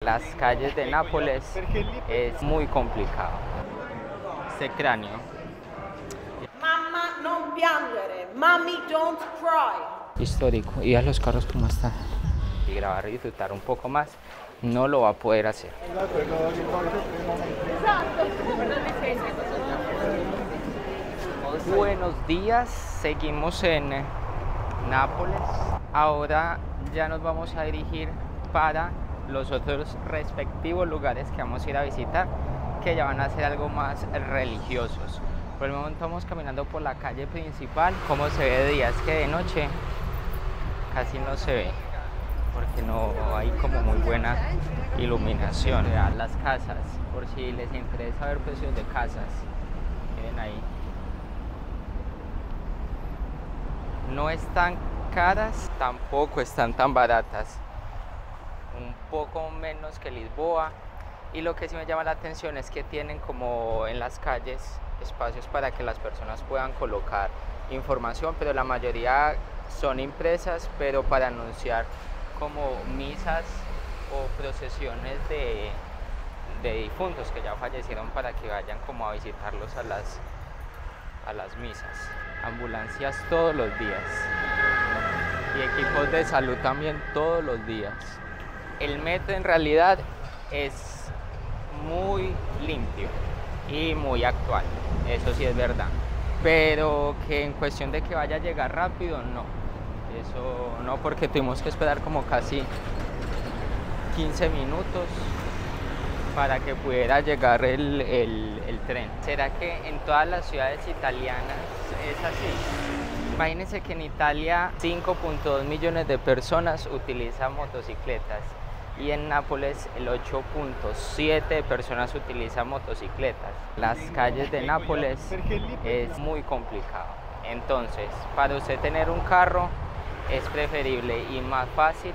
Las calles de Nápoles es muy complicado. Este cráneo. Mamma non piangere, mommy don't cry. Histórico. Y a los carros como están. Y grabar y disfrutar un poco más, no lo va a poder hacer. Buenos días, seguimos en Nápoles. Ahora ya nos vamos a dirigir para los otros respectivos lugares que vamos a ir a visitar, que ya van a ser algo más religiosos. Por el momento vamos caminando por la calle principal. Como se ve de día, es que de noche casi no se ve, porque no hay como muy buena iluminación. Vean las casas, por si les interesa ver precios de casas, miren ahí. No están caras, tampoco están tan baratas, un poco menos que Lisboa. Y lo que sí me llama la atención es que tienen como en las calles espacios para que las personas puedan colocar información, pero la mayoría son impresas, pero para anunciar como misas o procesiones de difuntos que ya fallecieron, para que vayan como a visitarlos a las misas. Ambulancias todos los días y equipos de salud también todos los días. El metro en realidad es muy limpio y muy actual, eso sí es verdad, pero que en cuestión de que vaya a llegar rápido, no, eso no, porque tuvimos que esperar como casi 15 minutos para que pudiera llegar el tren. ¿Será que en todas las ciudades italianas es así? Imagínense que en Italia 5.2 millones de personas utilizan motocicletas y en Nápoles el 8.7 de personas utilizan motocicletas. Las calles de Nápoles es muy complicado. Entonces, para usted tener un carro es preferible y más fácil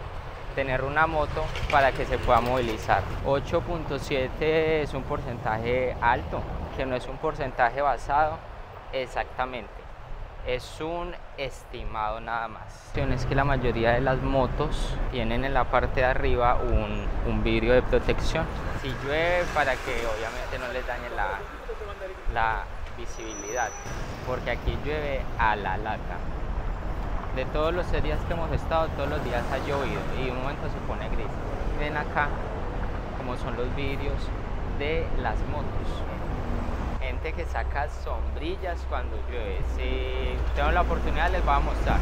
tener una moto para que se pueda movilizar. 8.7 es un porcentaje alto, que no es un porcentaje basado exactamente, es un estimado nada más. Es que la mayoría de las motos tienen en la parte de arriba un vidrio de protección. Si llueve, para que obviamente no les dañe la visibilidad, porque aquí llueve a la lata. De todos los días que hemos estado, todos los días ha llovido y de un momento se pone gris. Ven acá como son los vidrios de las motos. Gente que saca sombrillas cuando llueve. Si tengo la oportunidad les voy a mostrar.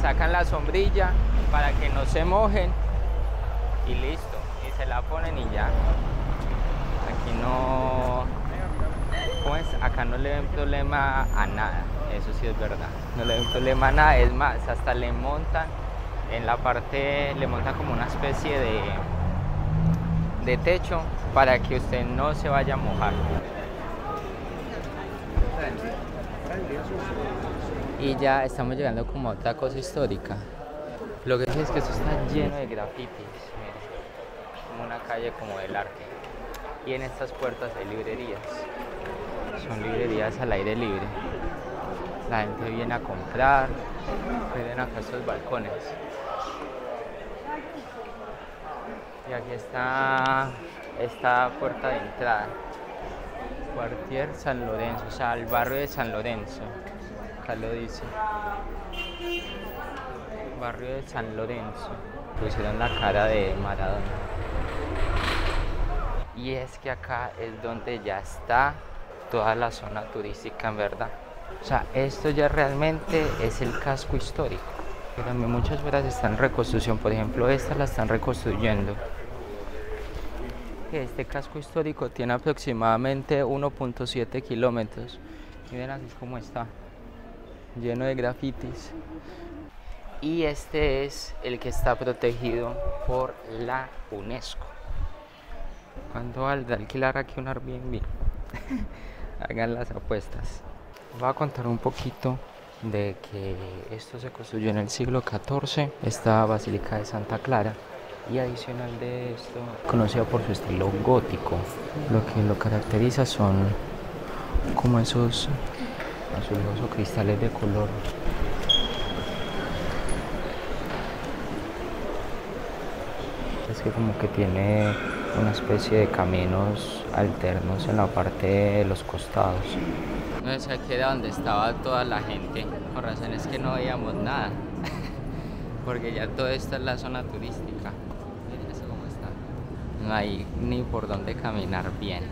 Sacan la sombrilla para que no se mojen y listo. Y se la ponen y ya. Aquí no... ¿Cómo es? Acá no le ven problema a nada. Eso sí es verdad, no le ven problema a nada. Es más, hasta le montan en la parte, le montan como una especie de techo para que usted no se vaya a mojar. Y ya estamos llegando como a otra cosa histórica. Lo que sí es que esto está lleno de grafitis, miren, como una calle como del arte. Y en estas puertas hay librerías, son librerías al aire libre. La gente viene a comprar, miren acá estos balcones. Y aquí está esta puerta de entrada. Quartier San Lorenzo, o sea, el barrio de San Lorenzo. Acá lo dice. Barrio de San Lorenzo. Pusieron la cara de Maradona. Y es que acá es donde ya está toda la zona turística, en verdad. O sea, esto ya realmente es el casco histórico. Pero también muchas obras están en reconstrucción. Por ejemplo, esta la están reconstruyendo. Este casco histórico tiene aproximadamente 1.7 kilómetros. Miren así como está, lleno de grafitis. Y este es el que está protegido por la UNESCO. ¿Cuánto valdrá alquilar aquí un Airbnb? Hagan las apuestas. Voy a contar un poquito de que esto se construyó en el siglo XIV, esta Basílica de Santa Clara, y adicional de esto, conocida por su estilo gótico. Lo que lo caracteriza son como esos azulejos o cristales de color. Es que como que tiene una especie de caminos alternos en la parte de los costados. No sé, aquí era donde estaba toda la gente. Por razones que no veíamos nada. Porque ya todo esto es la zona turística. Miren eso cómo está. No hay ni por dónde caminar bien.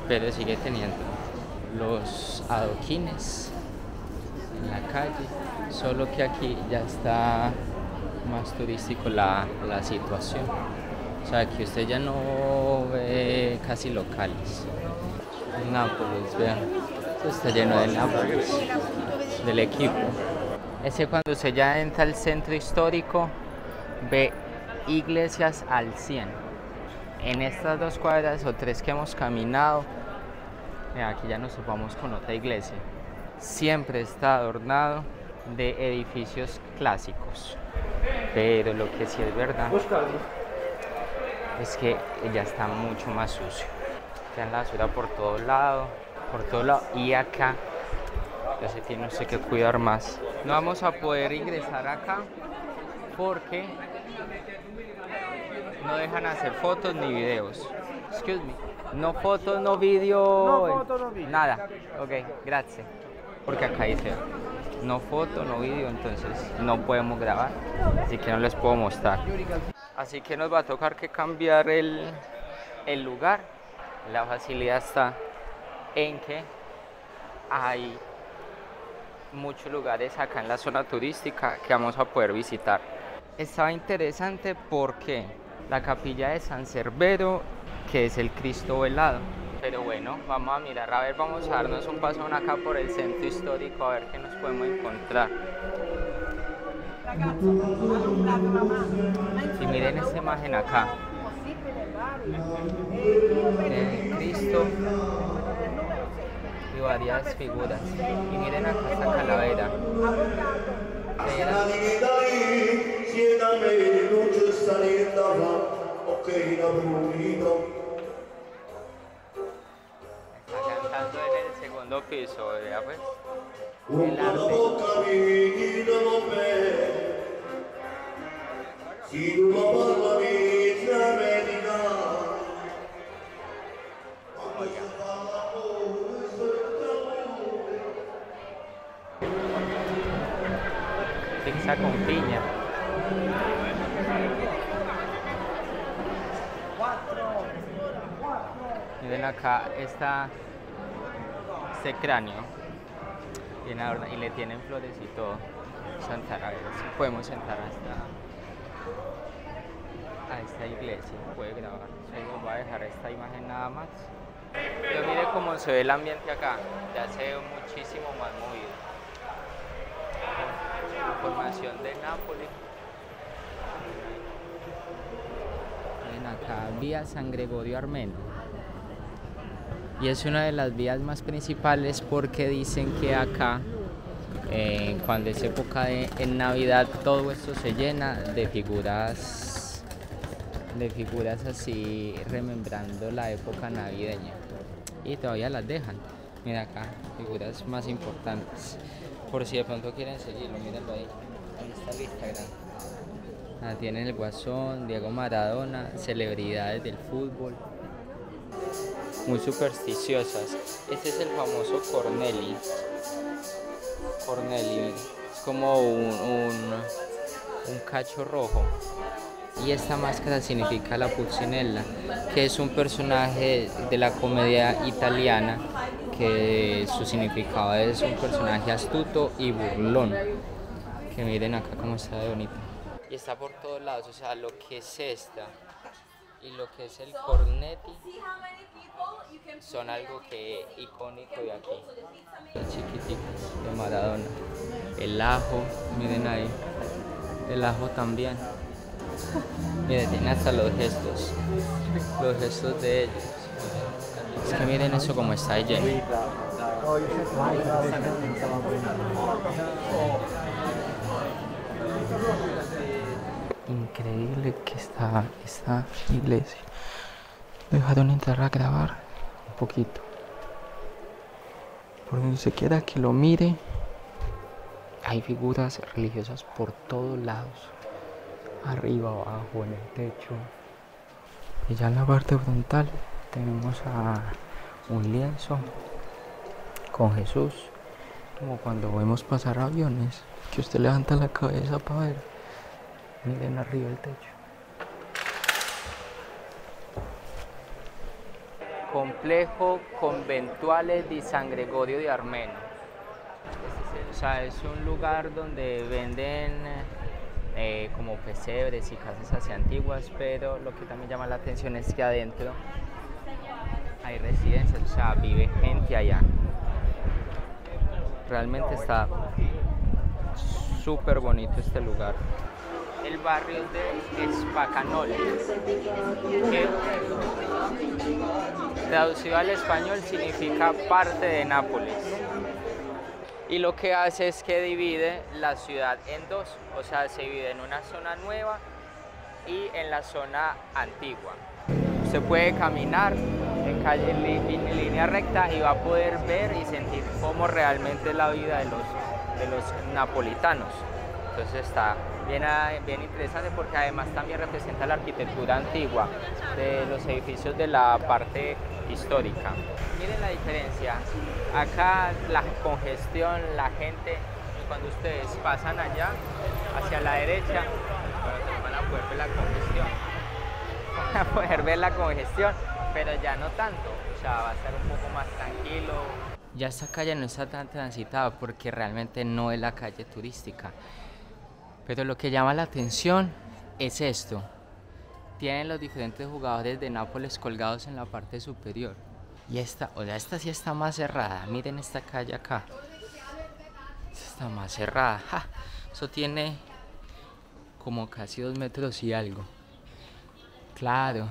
Pero sigue teniendo los adoquines en la calle. Solo que aquí ya está más turístico la situación. O sea, aquí usted ya no ve casi locales. Nápoles, vean. Esto está lleno de Nápoles, del equipo. Ese cuando usted ya entra al centro histórico, ve iglesias al 100. En estas 2 cuadras o 3 que hemos caminado, aquí ya nos topamos con otra iglesia. Siempre está adornado de edificios clásicos. Pero lo que sí es verdad es que ya está mucho más sucio. Queda la basura por todo lado, y acá ya se tiene usted que cuidar más. No vamos a poder ingresar acá porque no dejan hacer fotos ni videos. Excuse me. No fotos, no video. No foto, no video. Nada. Ok, gracias. Porque acá dice no foto, no video, entonces no podemos grabar, así que no les puedo mostrar. Así que nos va a tocar que cambiar el lugar. La facilidad está en que hay muchos lugares acá en la zona turística que vamos a poder visitar. Estaba interesante porque la capilla de San Cerbero, que es el Cristo velado. Pero bueno, vamos a mirar, a ver, vamos a darnos un pasón acá por el centro histórico a ver qué nos podemos encontrar. Y miren esta imagen acá. Cristo y varias figuras. Y miren acá esta calavera. Cantando en el segundo piso, vea pues. El pizza con piña. Miren acá este cráneo y le tienen flores y todo. Sentar, a ver si podemos sentar a esta iglesia. Puede grabar. Solo voy a dejar esta imagen nada más. Pero mire cómo se ve el ambiente acá. Ya se ve muchísimo más movido. Información de Nápoles. Miren acá, vía San Gregorio Armenio. Y es una de las vías más principales porque dicen que acá, cuando es época en Navidad, todo esto se llena de figuras así remembrando la época navideña. Y todavía las dejan. Mira acá, figuras más importantes. Por si de pronto quieren seguirlo, mírenlo ahí. Ahí está el Instagram. Tienen el Guasón, Diego Maradona, celebridades del fútbol. Muy supersticiosas. Este es el famoso Corneli. Es como un cacho rojo. Y esta máscara significa la Pulcinella, que es un personaje de la comedia italiana, que su significado es un personaje astuto y burlón. Que miren acá cómo está de bonito. Y está por todos lados, o sea, lo que es esta y lo que es el cornetti son algo que icónico de aquí. Los chiquiticos de Maradona. El ajo, miren ahí. El ajo también. Miren, tienen hasta los gestos de ellos. Es que miren eso como está lleno. Increíble que está esta iglesia. Dejaron entrar a grabar un poquito. Por donde se quiera que lo mire, hay figuras religiosas por todos lados. arriba, abajo, en el techo. Y ya en la parte frontal tenemos a un lienzo con Jesús, como cuando vemos pasar aviones, que usted levanta la cabeza para ver. Miren arriba el techo. Complejo Conventuale di San Gregorio di Armeno. O sea, es un lugar donde venden como pesebres y casas así antiguas, pero lo que también llama la atención es que adentro hay residencias, o sea, vive gente allá. Realmente está súper bonito este lugar. El barrio de Spacanoli, que traducido al español significa parte de Nápoles. Y lo que hace es que divide la ciudad en dos, o sea, se divide en una zona nueva y en la zona antigua. Usted puede caminar en línea recta y va a poder ver y sentir cómo realmente es la vida de los napolitanos. Entonces está bien interesante porque además también representa la arquitectura antigua de los edificios de la parte histórica. Miren la diferencia, acá la congestión, la gente, y cuando ustedes pasan allá hacia la derecha, van a poder ver la congestión, van a poder ver la congestión, pero ya no tanto, o sea, va a estar un poco más tranquilo. Ya esta calle no está tan transitada porque realmente no es la calle turística, pero lo que llama la atención es esto. Tienen los diferentes jugadores de Nápoles colgados en la parte superior. Y esta sí está más cerrada. Miren esta calle acá. Esta está más cerrada. ¡Ja! Eso tiene como casi 2 metros y algo. Claro.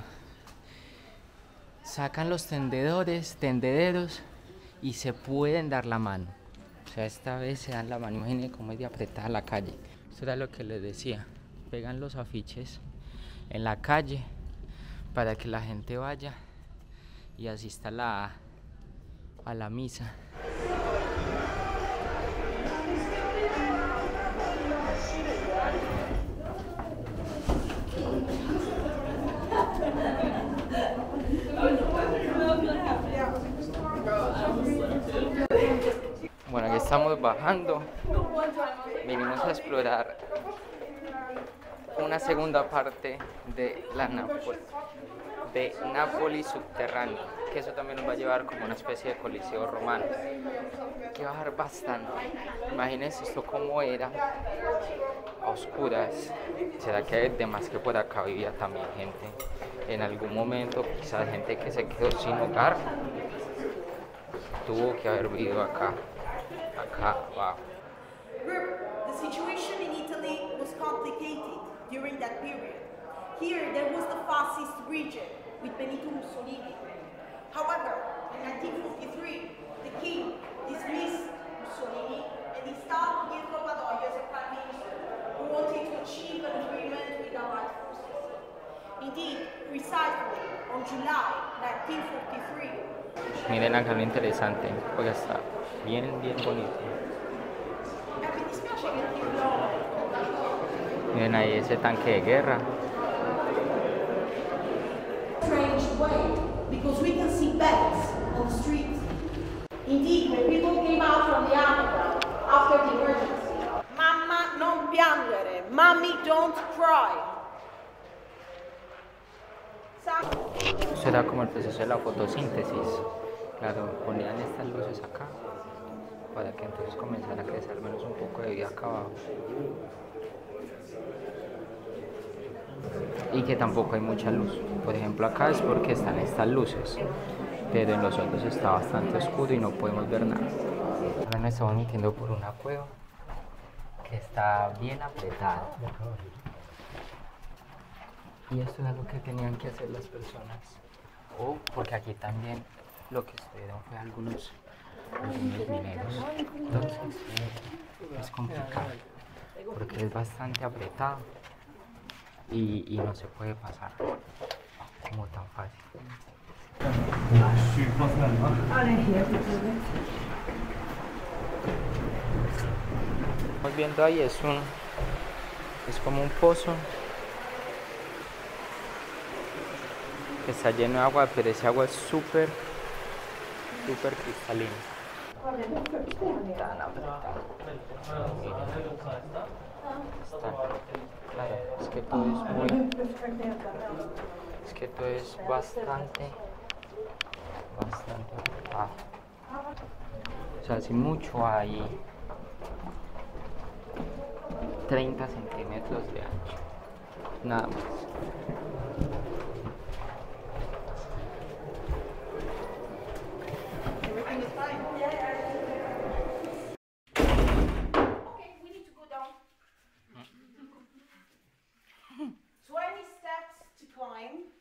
Sacan los tendederos y se pueden dar la mano. O sea, esta vez se dan la mano. Imaginen cómo es de apretada la calle. Esto era lo que les decía. Pegan los afiches en la calle para que la gente vaya y asista a la misa. Bueno, aquí estamos bajando. Vinimos a explorar una segunda parte de Nápoles subterráneo, que eso también nos va a llevar como una especie de coliseo romano. Hay que bajar bastante. Imagínense esto cómo era a oscuras. ¿Será que además que por acá vivía también gente en algún momento? Quizás gente que se quedó sin hogar tuvo que haber vivido acá abajo. The situation in Italy was complicated during that period. Here there was the fascist region with Benito Mussolini. However, in 1943, the king dismissed Mussolini and installed Pietro Badoglio as a prime minister who wanted to achieve an agreement with Allied forces. Indeed, precisely on July 1943. Miren acá lo interesante, porque está bien bonito. Miren ahí ese tanque de guerra. Strange way, because we can see beds on the streets. Indeed, when people came out from the underground after the emergency, Mamma non piangere, Mommy don't cry. Eso era como el proceso de la fotosíntesis. Claro, ponían estas luces acá para que entonces comenzara a crecer al menos un poco de vida acá abajo. Y que tampoco hay mucha luz. Por ejemplo, acá es porque están estas luces, pero en los otros está bastante oscuro y no podemos ver nada. Ahora nos estamos metiendo por una cueva que está bien apretada. Y esto era lo que tenían que hacer las personas. Porque aquí también lo que estuvieron fue algunos mineros. Entonces es complicado porque es bastante apretado y no se puede pasar como tan fácil. Estamos viendo ahí es como un pozo que está lleno de agua, pero ese agua es súper cristalina. Tan apretado. Claro, es que todo es muy... Es que todo es bastante apretado. O sea, hace mucho hay 30 centímetros de ancho. Nada más. Everything is fine. Okay, we need to go down. 20 steps to climb.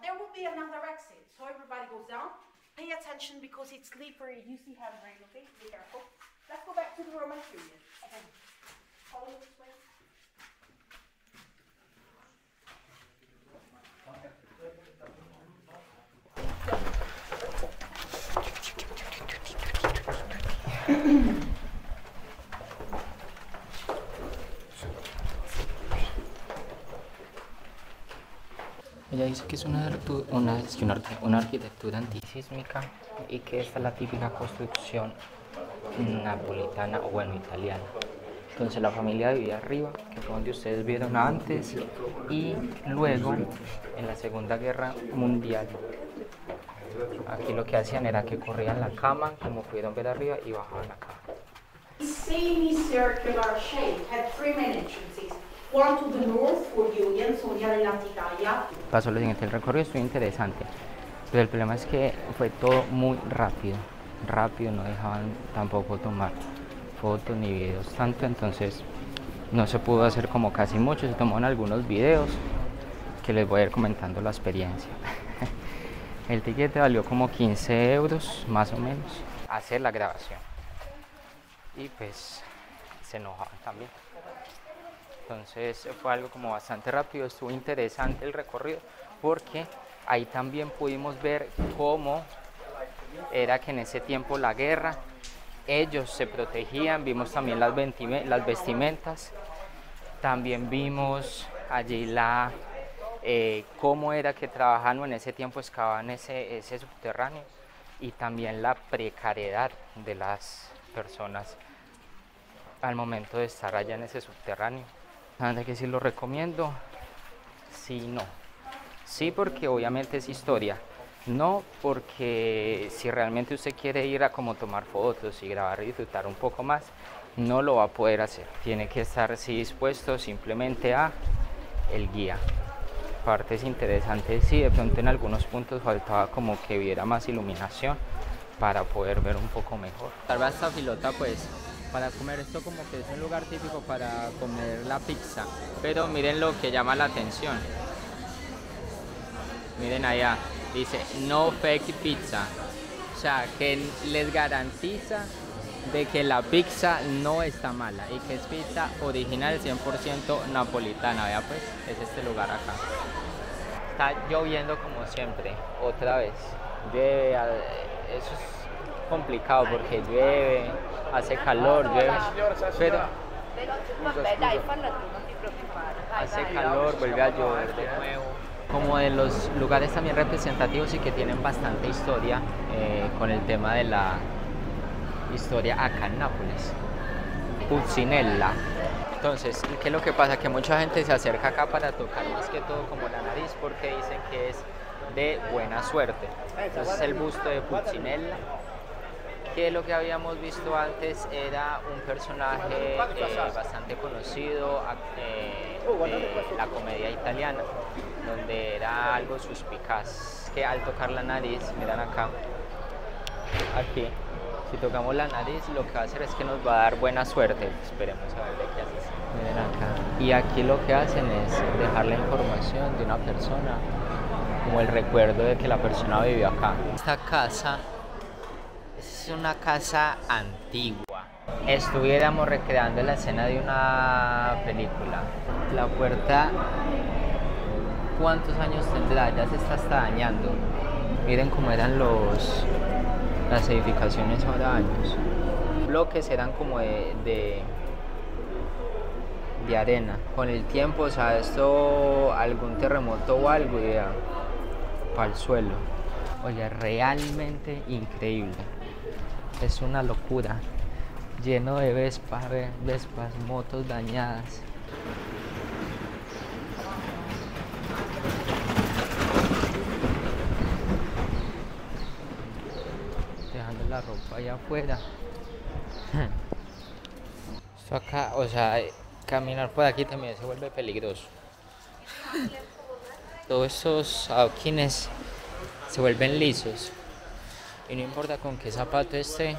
There will be another exit, so everybody goes down. Pay attention because it's slippery. You see handrail, okay? Be careful. Let's go back to the Roman period. Okay. Follow this way. Ella dice que es una arquitectura antisísmica y que esta es la típica construcción napolitana o bueno, italiana. Entonces la familia vivía arriba, que fue donde ustedes vieron antes, y luego en la Segunda Guerra Mundial aquí lo que hacían era que corrían la cama, como pudieron ver arriba, y bajaban la cama. Semicircular shape had 3 main entrances. One to the north for the audience, Unidad de Italia. Pasó lo siguiente, el recorrido estuvo interesante, pero el problema es que fue todo muy rápido, no dejaban tampoco tomar fotos ni videos tanto, entonces no se pudo hacer como casi mucho, se tomaron algunos videos que les voy a ir comentando la experiencia. El tiquete valió como 15 euros más o menos hacer la grabación y pues se enojaban también. Entonces fue algo como bastante rápido, estuvo interesante el recorrido porque ahí también pudimos ver cómo era que en ese tiempo la guerra, ellos se protegían, vimos también las vestimentas, también vimos allí cómo era que trabajaban en ese tiempo, excavaban ese subterráneo y también la precariedad de las personas al momento de estar allá en ese subterráneo. Nada que si lo recomiendo, sí, no. Sí, porque obviamente es historia. No, porque si realmente usted quiere ir a como tomar fotos y grabar y disfrutar un poco más, no lo va a poder hacer. Tiene que estar sí dispuesto simplemente a el guía. Partes interesantes, sí, de pronto en algunos puntos faltaba como que hubiera más iluminación para poder ver un poco mejor. Tal vez esta filota pues para comer esto como que es un lugar típico para comer la pizza, pero miren lo que llama la atención, miren allá, dice no fake pizza, o sea que les garantiza de que la pizza no está mala y que es pizza original 100% napolitana. Vea pues, es este lugar acá. Está lloviendo como siempre, otra vez, llueve, eso es complicado porque llueve, hace calor, llueve, pero hace calor, vuelve a llover de nuevo. Como de los lugares también representativos y que tienen bastante historia con el tema de la historia acá en Nápoles, Pulcinella. Entonces, ¿qué es lo que pasa? Que mucha gente se acerca acá para tocar más que todo como la nariz porque dicen que es de buena suerte. Entonces el busto de Pulcinella, que lo que habíamos visto antes era un personaje bastante conocido de la comedia italiana, donde era algo suspicaz, que al tocar la nariz, miran acá, aquí, si tocamos la nariz lo que va a hacer es que nos va a dar buena suerte. Esperemos a ver de qué hace. Miren acá, y aquí lo que hacen es dejar la información de una persona, como el recuerdo de que la persona vivió acá. Esta casa es una casa antigua. Estuviéramos recreando la escena de una película. La puerta, ¿cuántos años tendrá? Ya se está hasta dañando. Miren cómo eran las edificaciones ahora años. Bloques eran como de arena. Con el tiempo, o sea, esto, algún terremoto o algo, ya para el suelo. Oye, realmente increíble. Es una locura. Lleno de vespas, motos dañadas. Dejando la ropa allá afuera. Esto acá, o sea, caminar por aquí también se vuelve peligroso. Todos estos adoquines se vuelven lisos. Y no importa con qué zapato esté,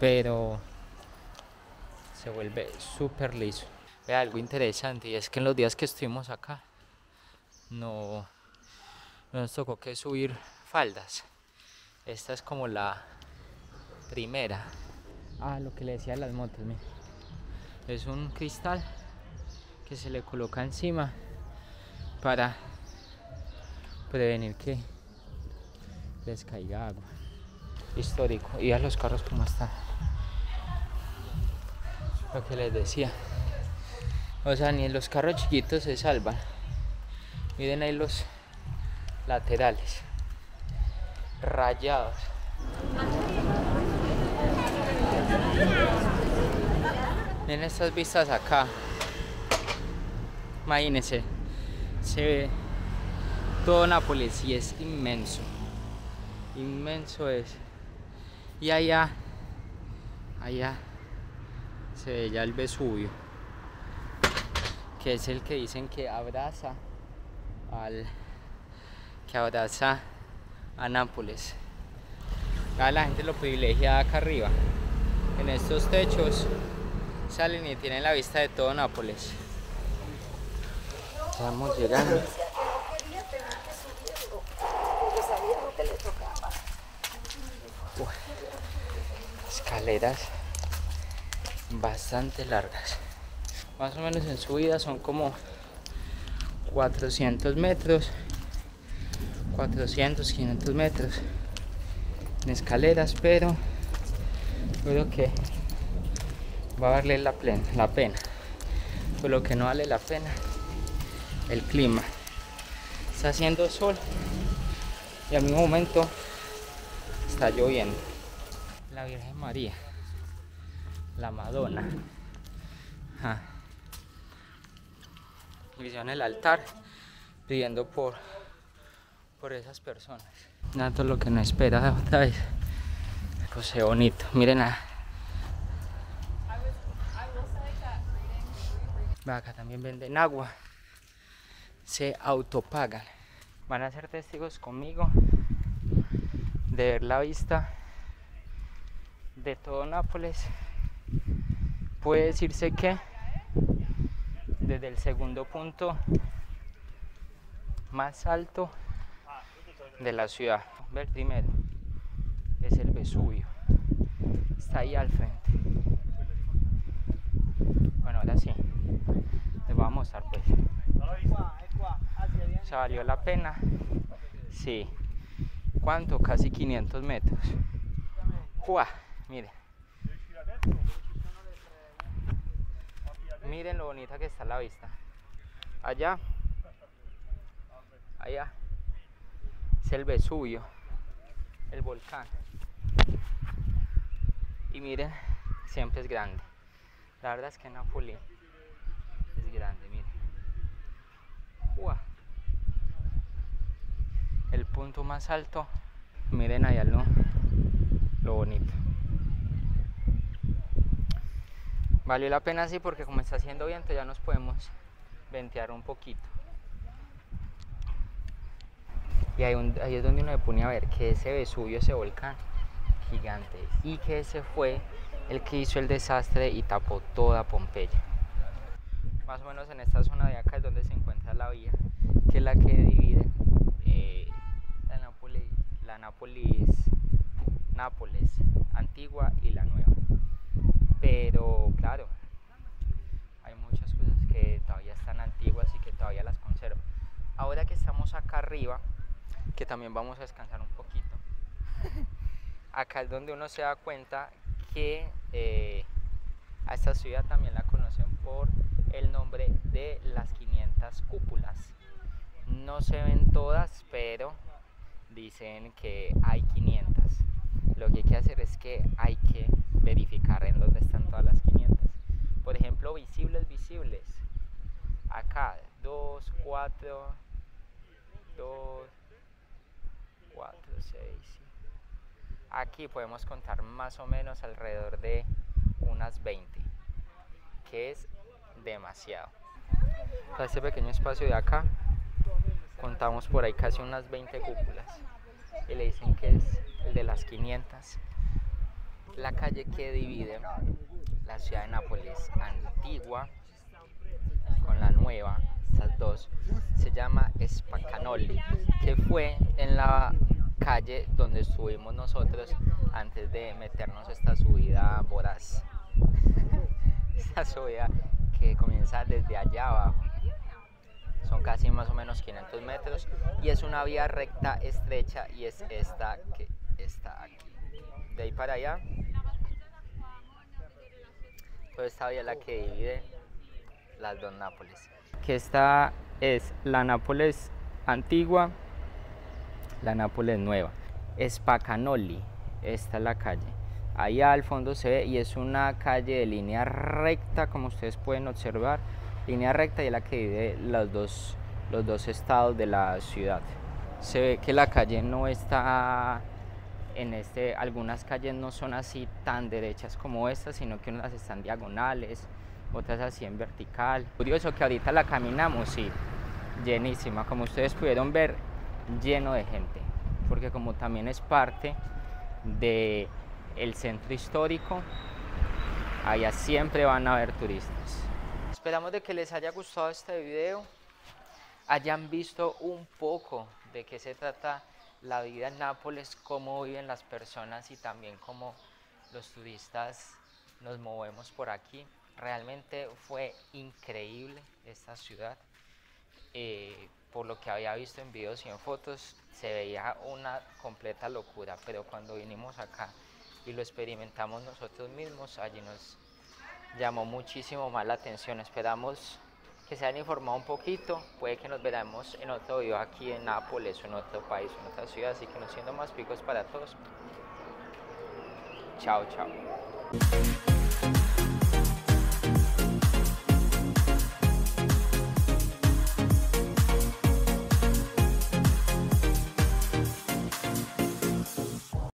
pero se vuelve súper liso. Vea algo interesante, y es que en los días que estuvimos acá no nos tocó que subir faldas. Esta es como la primera. Lo que le decía de las motos, mira. Es un cristal que se le coloca encima para prevenir que les caiga agua. Histórico. Y a los carros como están. Lo que les decía. O sea, ni los carros chiquitos se salvan. Miren ahí los laterales. Rayados. Miren estas vistas acá. Imagínense. Se ve todo Nápoles y es inmenso. Inmenso es. Y allá se ve ya el Vesubio, que es el que dicen que abraza a Nápoles. Acá la gente lo privilegia acá arriba. En estos techos salen y tienen la vista de todo Nápoles. Estamos llegando. Escaleras bastante largas. Más o menos en subida son como 400 metros. 400, 500 metros en escaleras, pero creo que va a valer la pena. Pero lo que no vale la pena, el clima. Está haciendo sol y al mismo momento está lloviendo. La Virgen María, la Madonna. Hicieron el altar pidiendo por esas personas. Nada, todo lo que no espera otra vez. Pues bonito, miren acá también venden agua. Se autopagan. Van a ser testigos conmigo de ver la vista de todo Nápoles. Puede decirse que desde el segundo punto más alto de la ciudad. Ver primero es el Vesubio, está ahí al frente. Bueno, ahora sí les voy a mostrar pues. ¿Se valió la pena? Sí. ¿Cuánto? Casi 500 metros. ¡Uah! Miren. Miren lo bonita que está la vista. Allá es el Vesubio, el volcán. Y miren, siempre es grande. La verdad es que Nápoles es grande, miren. ¡Uah! El punto más alto, miren allá lo bonito. Valió la pena sí, porque como está haciendo viento ya nos podemos ventear un poquito. Y ahí es donde uno se pone a ver que ese Vesubio, ese volcán gigante, y que ese fue el que hizo el desastre y tapó toda Pompeya. Más o menos en esta zona de acá es donde se encuentra la vía, que es la que divide Nápoles antigua y la nueva. Pero claro, hay muchas cosas que todavía están antiguas y que todavía las conservan. Ahora que estamos acá arriba, que también vamos a descansar un poquito, acá es donde uno se da cuenta que a esta ciudad también la conocen por el nombre de las 500 cúpulas. No se ven todas, pero dicen que hay 500. Lo que hay que hacer es que hay que verificar en dónde están todas las 500. Por ejemplo, visibles. Acá, 2, 4, 2, 4, 6. Aquí podemos contar más o menos alrededor de unas 20, que es demasiado. Para este pequeño espacio de acá, contamos por ahí casi unas 20 cúpulas. Y le dicen que es el de las 500. La calle que divide la ciudad de Nápoles antigua con la nueva, estas dos, se llama Spaccanoli, que fue en la calle donde estuvimos nosotros antes de meternos esta subida voraz. Esta subida que comienza desde allá abajo. Son casi más o menos 500 metros y es una vía recta estrecha, y es esta que está aquí. De ahí para allá, pues esta vía es la que divide las dos Nápoles. Que esta es la Nápoles antigua, la Nápoles nueva. Spaccanoli, esta es la calle. Ahí al fondo se ve, y es una calle de línea recta, como ustedes pueden observar. Línea recta, y es la que divide los dos estados de la ciudad. Se ve que la calle no está algunas calles no son así tan derechas como esta, sino que unas están diagonales, otras así en vertical. Curioso que ahorita la caminamos y llenísima, como ustedes pudieron ver, lleno de gente, porque como también es parte del centro histórico, allá siempre van a haber turistas. Esperamos de que les haya gustado este video, hayan visto un poco de qué se trata la vida en Nápoles, cómo viven las personas y también cómo los turistas nos movemos por aquí. Realmente fue increíble esta ciudad. Por lo que había visto en videos y en fotos, se veía una completa locura, pero cuando vinimos acá y lo experimentamos nosotros mismos, allí nos llamó muchísimo más la atención. Esperamos que se hayan informado un poquito. Puede que nos veremos en otro video aquí en Nápoles o en otro país o en otra ciudad, así que no siendo más picos para todos. Chao, chao.